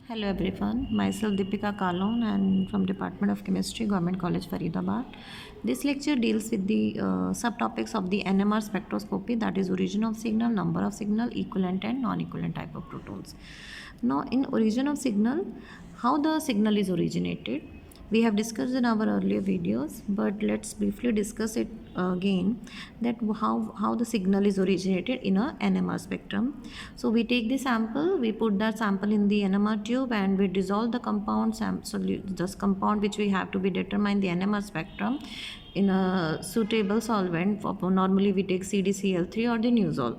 Hello everyone, myself Deepika Kalon and from Department of Chemistry, Government College Faridabad. This lecture deals with the subtopics of the NMR spectroscopy, that is origin of signal, number of signal, equivalent and non-equivalent type of protons. Now in origin of signal, how the signal is originated, we have discussed in our earlier videos, but let's briefly discuss it again, that how the signal is originated in a NMR spectrum. So we take the sample, we put that sample in the NMR tube and we dissolve the compound, this compound which we have to be determine the NMR spectrum in a suitable solvent. Normally we take CdCl3 or the Nuzol.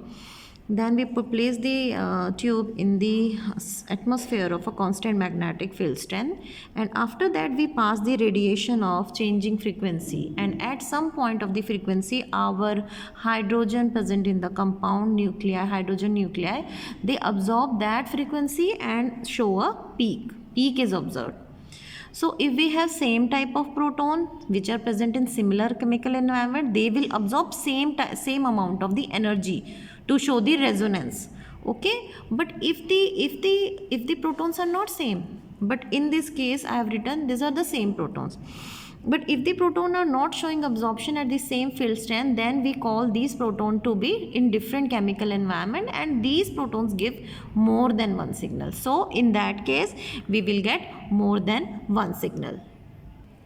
Then we place the tube in the atmosphere of a constant magnetic field strength, and after that we pass the radiation of changing frequency, and at some point of the frequency our hydrogen present in the compound nuclei, hydrogen nuclei, they absorb that frequency and show a peak is observed. So if we have same type of proton which are present in similar chemical environment, they will absorb same amount of the energy to show the resonance. Okay, but if the protons are not same, but in this case I have written these are the same protons, but if the proton are not showing absorption at the same field strength, then we call these proton to be in different chemical environment, and these protons give more than one signal. So in that case we will get more than one signal.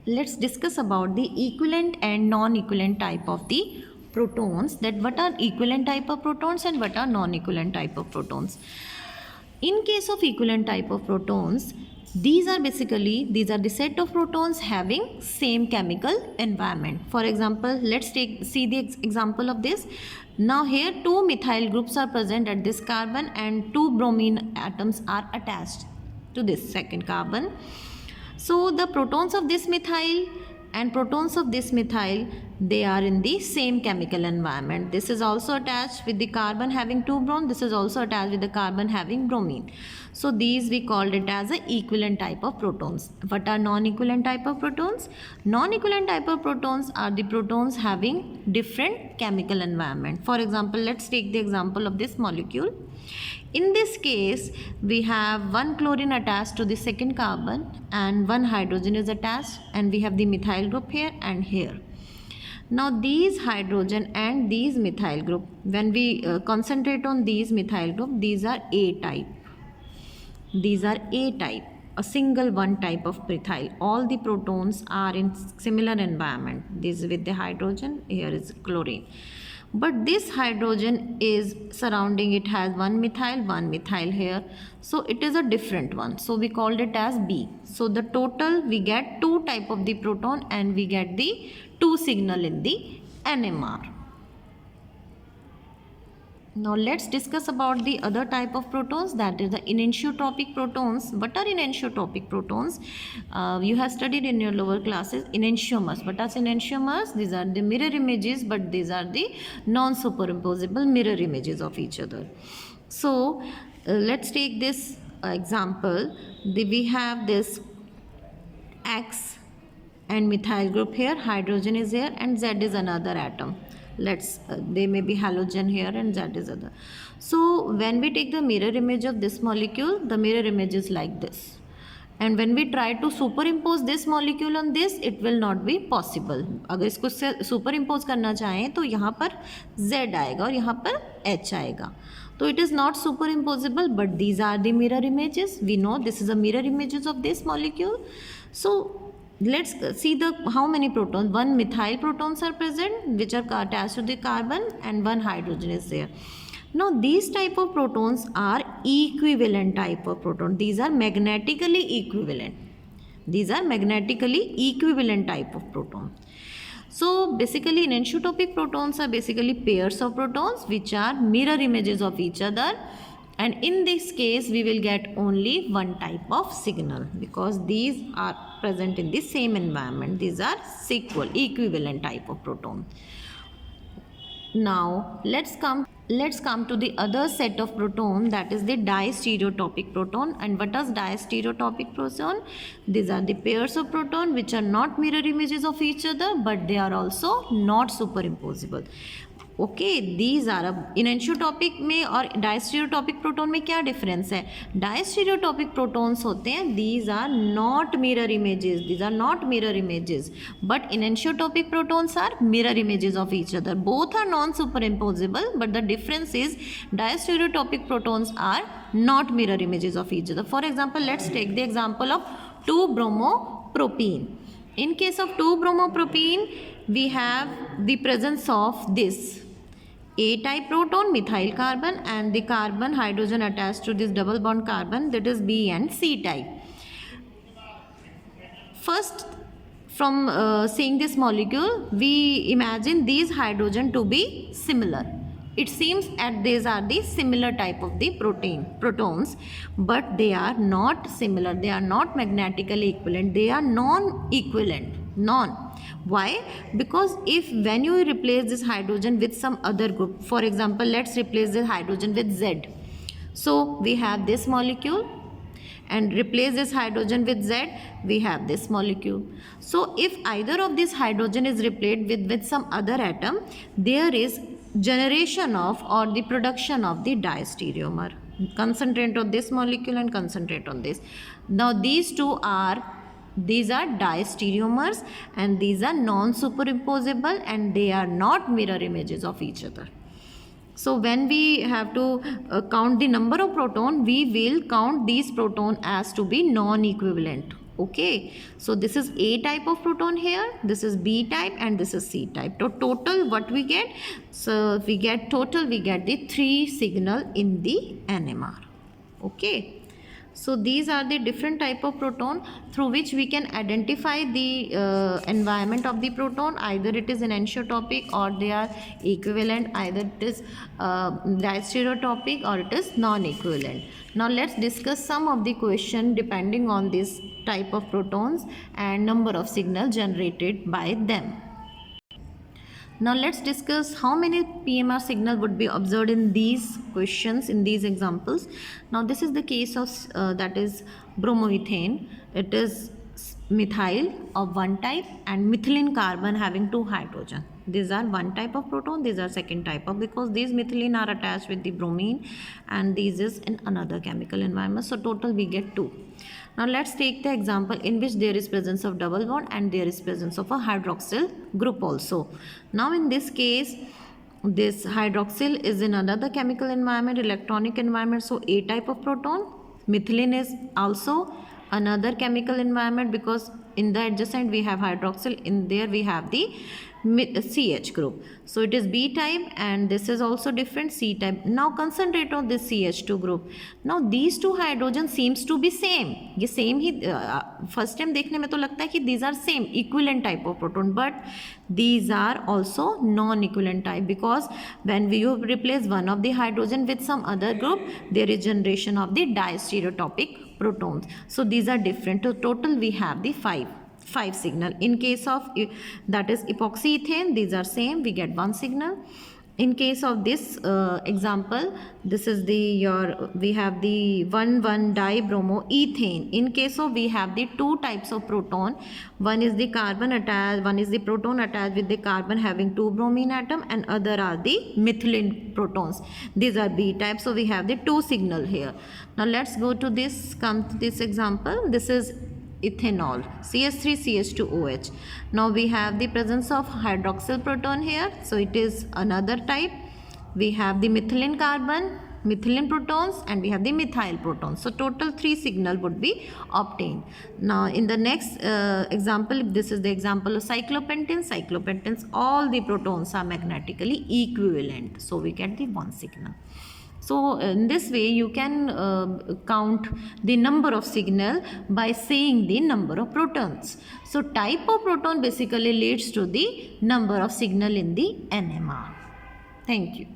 Let's discuss about the equivalent and non-equivalent type of the protons, that what are equivalent type of protons and what are non-equivalent type of protons. In case of equivalent type of protons, these are the set of protons having same chemical environment. For example, let's see the example of this. Now here two methyl groups are present at this carbon and two bromine atoms are attached to this second carbon. So the protons of this methyl and protons of this methyl, they are in the same chemical environment. This is also attached with the carbon having two brom, this is also attached with the carbon having bromine. So these we called it as a equivalent type of protons. What are non-equivalent type of protons? Non-equivalent type of protons are the protons having different chemical environment. For example, let's take the example of this molecule. In this case, we have one chlorine attached to the second carbon and one hydrogen is attached, and we have the methyl group here and here. Now these hydrogen and these methyl group, when we concentrate on these methyl group, these are A type. These are A type, a single one type of methyl. All the protons are in similar environment. This with the hydrogen, here is chlorine. But this hydrogen is surrounding, it has one methyl here, so it is a different one, so we called it as B. So the total we get two type of the proton and we get the two signal in the NMR. Now let's discuss about the other type of protons, that is the enantiotropic protons. What are enantiotropic protons? You have studied in your lower classes enantiomers. What are enantiomers? These are the mirror images, but these are the non-superimposable mirror images of each other. So let's take this example. We have this X and methyl group here, hydrogen is here and Z is another atom. They may be halogen here and Z is other. So when we take the mirror image of this molecule, the mirror image is like this, and when we try to superimpose this molecule on this, it will not be possible. अगर इसको superimpose करना चाहें तो यहाँ पर Z आएगा और यहाँ पर H आएगा, तो it is not superimposable, but these are the mirror images. We know this is a mirror images of this molecule. So let's see how many protons. One methyl protons are present which are attached to the carbon and one hydrogen is there. Now these type of protons are equivalent type of proton. These are magnetically equivalent. These are magnetically equivalent type of proton. So basically enantiotropic protons are basically pairs of protons which are mirror images of each other. And in this case, we will get only one type of signal because these are present in the same environment. These are equivalent type of proton. Now, let's come to the other set of proton, that is the distereotopic proton. And what is distereotopic proton? These are the pairs of proton which are not mirror images of each other, but they are also not superimposable. Okay, these are. अब enantiotopic में और डायस्टेरियोटॉपिक proton में क्या difference है? डायस्टेरियोटॉपिक protons होते हैं, these are not mirror images, these are not mirror images, but enantiotopic protons are mirror images of each other. Both are non-superimposable, but the difference is diastereotopic protons are not mirror images of each other. For example, let's take the example of 2-bromopropene. In case of 2-bromopropene, we have the presence of this A-type proton, methyl carbon, and the carbon hydrogen attached to this double bond carbon, that is B and C type. First, from seeing this molecule, we imagine these hydrogen to be similar. It seems that these are the similar type of the protons, but they are not similar. They are not magnetically equivalent. They are non-equivalent. Why? Because if when you replace this hydrogen with some other group, for example, let's replace this hydrogen with Z. So we have this molecule, and replace this hydrogen with Z, we have this molecule. So if either of this hydrogen is replaced with some other atom, there is generation of or the production of the diastereomer. Concentrate on this molecule and concentrate on this. Now these are diastereomers, and these are non-superimposable, and they are not mirror images of each other. So when we have to count the number of proton, we will count these proton as to be non-equivalent. Okay, so this is A type of proton here, this is B type, and this is C type. So total what we get? So we get the 3 signal in the NMR. Okay, so these are the different type of proton through which we can identify the environment of the proton. Either it is enantiotopic or they are equivalent, either it is diastereotopic or it is non-equivalent. Now let's discuss some of the question depending on this type of protons and number of signals generated by them. Now let's discuss how many PMR signal would be observed in these questions, in these examples. Now this is the case of that is bromoethane. It is methyl of one type and methylene carbon having 2 hydrogen. These are one type of proton, these are second type of, because these methylene are attached with the bromine and these is in another chemical environment. So total we get 2. Now let's take the example in which there is presence of double bond and there is presence of a hydroxyl group also. Now in this case, this hydroxyl is in another chemical environment, electronic environment, so A type of proton. Methylene is also another chemical environment, because in the adjacent we have hydroxyl, in there we have the CH group. So it is B type, and this is also different, C type. Now concentrate on this CH2 group. Now these 2 hydrogen seems to be same. ये same ही first time देखने में तो लगता है कि these are same equivalent type of proton, but these are also non-equivalent type, because when we replace one of the hydrogen with some other group, there is generation of the diastereotopic protons. So these are different. So total we have the 5 signal. In case of that is epoxyethane, these are same, we get 1 signal. In case of this example, this is we have the 1,1-dibromoethane. In case of, we have the 2 types of proton. One is the carbon attached, one is the proton attached with the carbon having 2 bromine atom, and other are the methylene protons. These are B type, so we have the 2 signal here. Now let's go to come to this example. This is ethanol, CH3CH2OH. Now we have the presence of hydroxyl proton here, so it is another type. We have the methylene carbon, methylene protons, and we have the methyl protons. So total 3 signal would be obtained. Now in the next example, this is the example of cyclopentane. Cyclopentenes, all the protons are magnetically equivalent, so we get the 1 signal. So in this way you can count the number of signal by saying the number of protons. So type of proton basically leads to the number of signal in the NMR. Thank you.